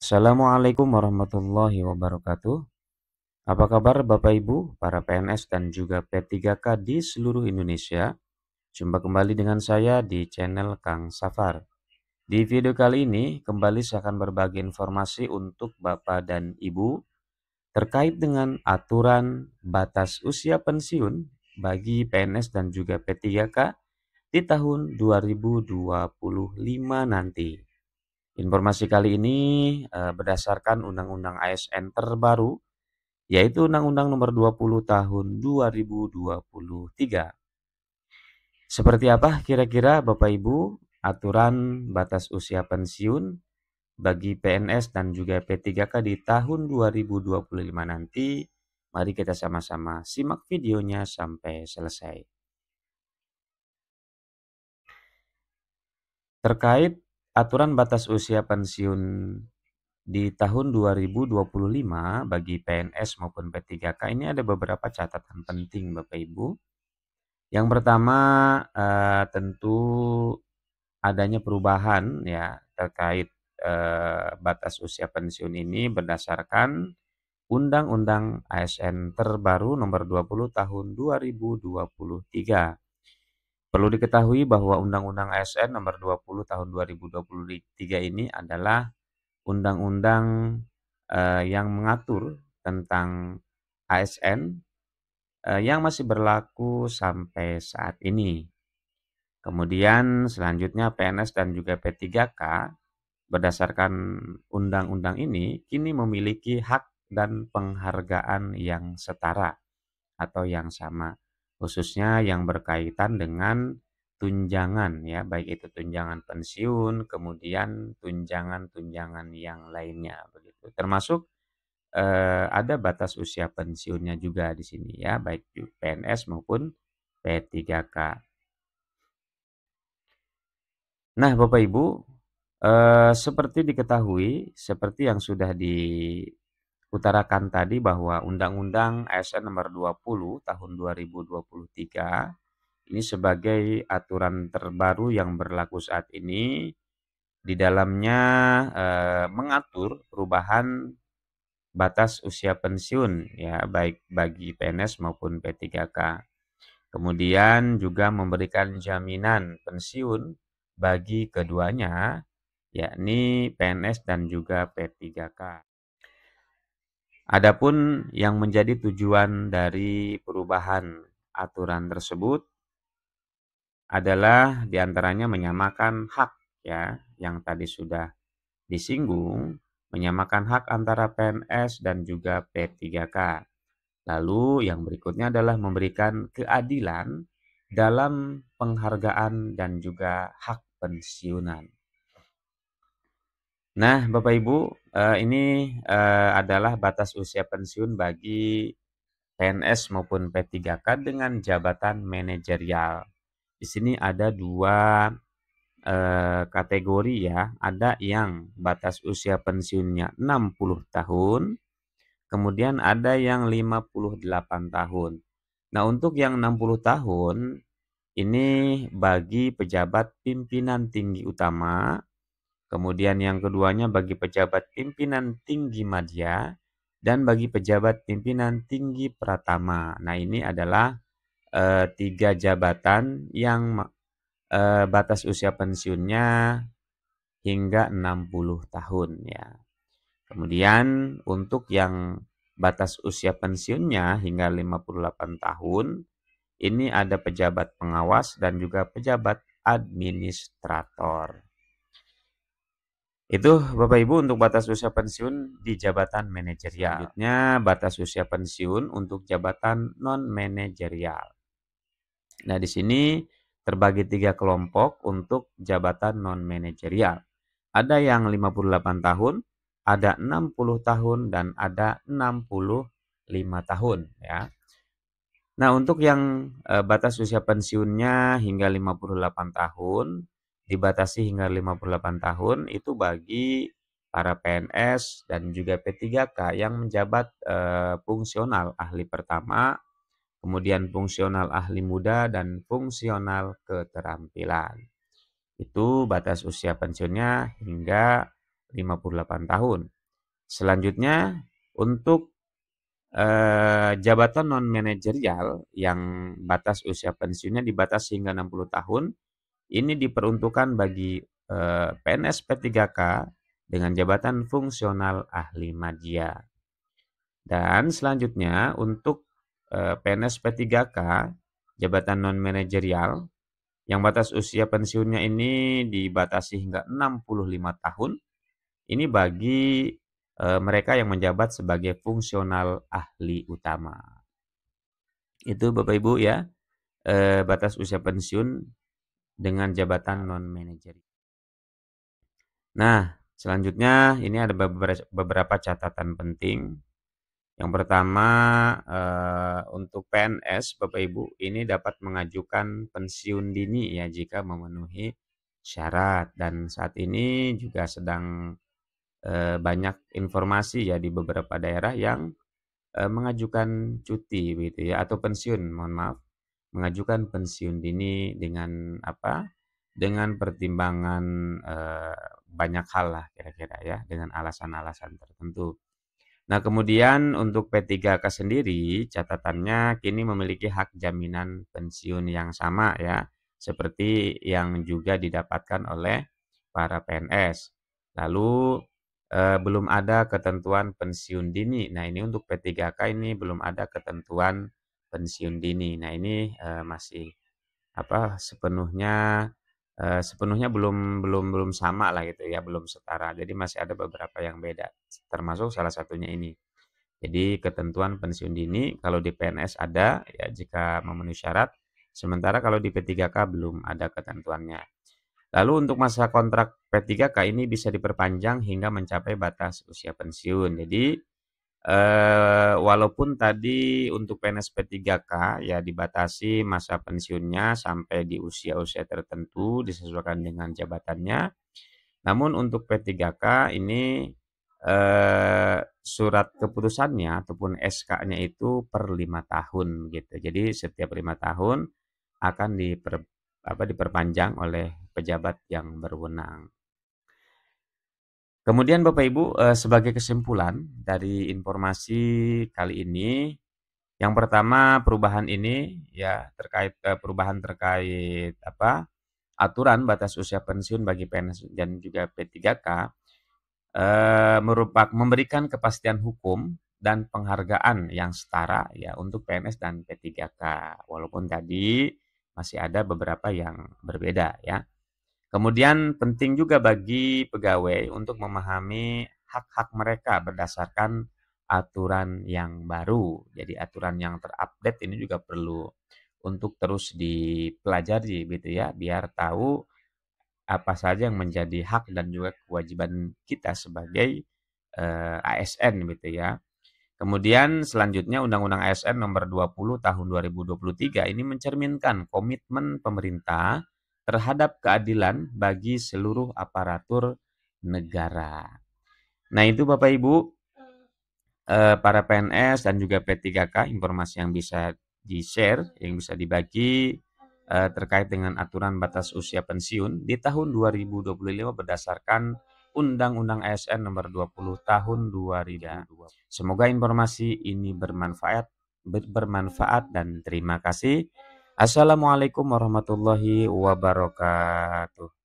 Assalamualaikum warahmatullahi wabarakatuh. Apa kabar Bapak Ibu, para PNS dan juga P3K di seluruh Indonesia? Jumpa kembali dengan saya di channel Kang Safar. Di video kali ini kembali saya akan berbagi informasi untuk Bapak dan Ibu terkait dengan aturan batas usia pensiun bagi PNS dan juga P3K di tahun 2025 nanti. Informasi kali ini berdasarkan Undang-Undang ASN terbaru, yaitu Undang-Undang Nomor 20 Tahun 2023. Seperti apa kira-kira Bapak Ibu aturan batas usia pensiun bagi PNS dan juga P3K di tahun 2025 nanti? Mari kita sama-sama simak videonya sampai selesai. Terkait aturan batas usia pensiun di tahun 2025 bagi PNS maupun P3K ini ada beberapa catatan penting Bapak Ibu. Yang pertama tentu adanya perubahan ya terkait batas usia pensiun ini berdasarkan Undang-Undang ASN terbaru Nomor 20 Tahun 2023. Perlu diketahui bahwa Undang-Undang ASN Nomor 20 Tahun 2023 ini adalah undang-undang yang mengatur tentang ASN yang masih berlaku sampai saat ini. Kemudian selanjutnya PNS dan juga P3K berdasarkan undang-undang ini kini memiliki hak dan penghargaan yang setara atau yang sama, khususnya yang berkaitan dengan tunjangan ya, baik itu tunjangan pensiun, kemudian tunjangan-tunjangan yang lainnya begitu. Termasuk ada batas usia pensiunnya juga di sini ya, baik PNS maupun P3K. Nah, Bapak Ibu, seperti diketahui, seperti yang sudah diutarakan tadi bahwa Undang-Undang ASN Nomor 20 Tahun 2023 ini sebagai aturan terbaru yang berlaku saat ini, di dalamnya mengatur perubahan batas usia pensiun ya, baik bagi PNS maupun P3K. Kemudian juga memberikan jaminan pensiun bagi keduanya, yakni PNS dan juga P3K. Adapun yang menjadi tujuan dari perubahan aturan tersebut adalah diantaranya menyamakan hak ya, yang tadi sudah disinggung, menyamakan hak antara PNS dan juga P3K. Lalu yang berikutnya adalah memberikan keadilan dalam penghargaan dan juga hak pensiunan. Nah, Bapak Ibu, ini adalah batas usia pensiun bagi PNS maupun P3K dengan jabatan manajerial. Di sini ada dua kategori ya, ada yang batas usia pensiunnya 60 tahun, kemudian ada yang 58 tahun. Nah, untuk yang 60 tahun, ini bagi pejabat pimpinan tinggi utama, kemudian yang keduanya bagi pejabat pimpinan tinggi madya, dan bagi pejabat pimpinan tinggi pratama. Nah, ini adalah 3 jabatan yang batas usia pensiunnya hingga 60 tahun ya. Kemudian untuk yang batas usia pensiunnya hingga 58 tahun, ini ada pejabat pengawas dan juga pejabat administrator. Itu Bapak Ibu untuk batas usia pensiun di jabatan manajerial. Selanjutnya batas usia pensiun untuk jabatan non-manajerial. Nah, di sini terbagi 3 kelompok untuk jabatan non-manajerial. Ada yang 58 tahun, ada 60 tahun, dan ada 65 tahun ya. Nah, untuk yang batas usia pensiunnya hingga 58 tahun, dibatasi hingga 58 tahun itu bagi para PNS dan juga P3K yang menjabat fungsional ahli pertama, kemudian fungsional ahli muda, dan fungsional keterampilan. Itu batas usia pensiunnya hingga 58 tahun. Selanjutnya untuk jabatan non manajerial yang batas usia pensiunnya dibatasi hingga 60 tahun, ini diperuntukkan bagi PNS P3K dengan jabatan fungsional ahli media. Dan selanjutnya untuk PNS P3K jabatan non manajerial yang batas usia pensiunnya ini dibatasi hingga 65 tahun. Ini bagi mereka yang menjabat sebagai fungsional ahli utama. Itu Bapak Ibu ya, batas usia pensiun dengan jabatan non-manajerial. Nah, selanjutnya ini ada beberapa catatan penting. Yang pertama, untuk PNS Bapak Ibu ini dapat mengajukan pensiun dini ya jika memenuhi syarat, dan saat ini juga sedang banyak informasi ya di beberapa daerah yang mengajukan cuti begitu ya, atau pensiun, mohon maaf, mengajukan pensiun dini dengan apa? Dengan pertimbangan banyak hal lah kira-kira ya, dengan alasan-alasan tertentu. Nah, kemudian untuk P3K sendiri catatannya kini memiliki hak jaminan pensiun yang sama ya, seperti yang juga didapatkan oleh para PNS. Lalu belum ada ketentuan pensiun dini. Nah, ini untuk P3K ini belum ada ketentuan pensiun dini. Nah, ini masih apa sepenuhnya belum sama lah gitu ya, belum setara. Jadi masih ada beberapa yang beda. Termasuk salah satunya ini. Jadi ketentuan pensiun dini kalau di PNS ada ya jika memenuhi syarat, sementara kalau di P3K belum ada ketentuannya. Lalu untuk masa kontrak P3K ini bisa diperpanjang hingga mencapai batas usia pensiun. Jadi walaupun tadi untuk PNS P3K ya dibatasi masa pensiunnya sampai di usia-usia tertentu disesuaikan dengan jabatannya. Namun untuk P3K ini surat keputusannya ataupun SK-nya itu per 5 tahun gitu. Jadi setiap 5 tahun akan diperpanjang oleh pejabat yang berwenang. Kemudian Bapak Ibu, sebagai kesimpulan dari informasi kali ini, yang pertama perubahan ini ya perubahan terkait apa, aturan batas usia pensiun bagi PNS dan juga P3K memberikan kepastian hukum dan penghargaan yang setara ya untuk PNS dan P3K. Walaupun tadi masih ada beberapa yang berbeda ya. Kemudian penting juga bagi pegawai untuk memahami hak-hak mereka berdasarkan aturan yang baru. Jadi aturan yang terupdate ini juga perlu untuk terus dipelajari gitu ya, biar tahu apa saja yang menjadi hak dan juga kewajiban kita sebagai ASN gitu ya. Kemudian selanjutnya Undang-Undang ASN Nomor 20 Tahun 2023 ini mencerminkan komitmen pemerintah terhadap keadilan bagi seluruh aparatur negara. Nah, itu Bapak Ibu para PNS dan juga P3K informasi yang bisa di-share, yang bisa dibagi terkait dengan aturan batas usia pensiun di tahun 2025 berdasarkan Undang-Undang ASN Nomor 20 Tahun 2002. Semoga informasi ini bermanfaat dan terima kasih. Assalamualaikum warahmatullahi wabarakatuh.